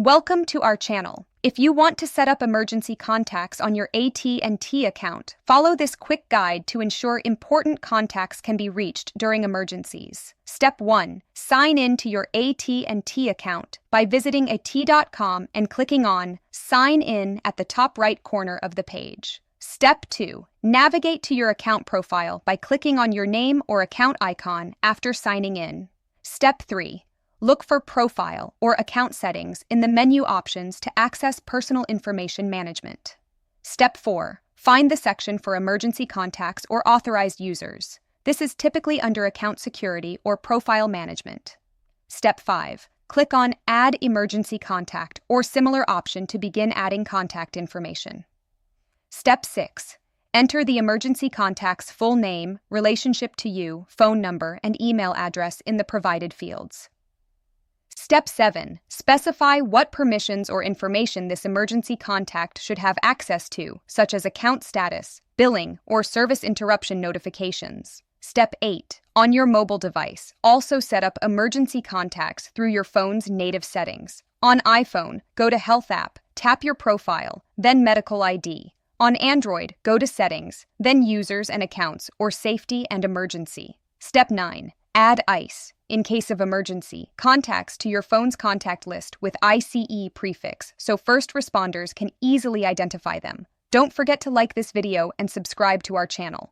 Welcome to our channel. If you want to set up emergency contacts on your AT&T account, follow this quick guide to ensure important contacts can be reached during emergencies. Step 1. Sign in to your AT&T account by visiting AT.com and clicking on Sign In at the top right corner of the page. Step 2. Navigate to your account profile by clicking on your name or account icon after signing in. Step 3. Look for Profile or Account Settings in the menu options to access personal information management. Step 4. Find the section for emergency contacts or authorized users. This is typically under Account Security or Profile Management. Step 5. Click on Add Emergency Contact or similar option to begin adding contact information. Step 6. Enter the emergency contact's full name, relationship to you, phone number, and email address in the provided fields. Step 7. Specify what permissions or information this emergency contact should have access to, such as account status, billing, or service interruption notifications. Step 8. On your mobile device, also set up emergency contacts through your phone's native settings. On iPhone, go to Health app, tap your profile, then Medical ID. On Android, go to Settings, then Users and Accounts or Safety and Emergency. Step 9. Add ICE, in case of emergency, contacts to your phone's contact list with ICE prefix so first responders can easily identify them. Don't forget to like this video and subscribe to our channel.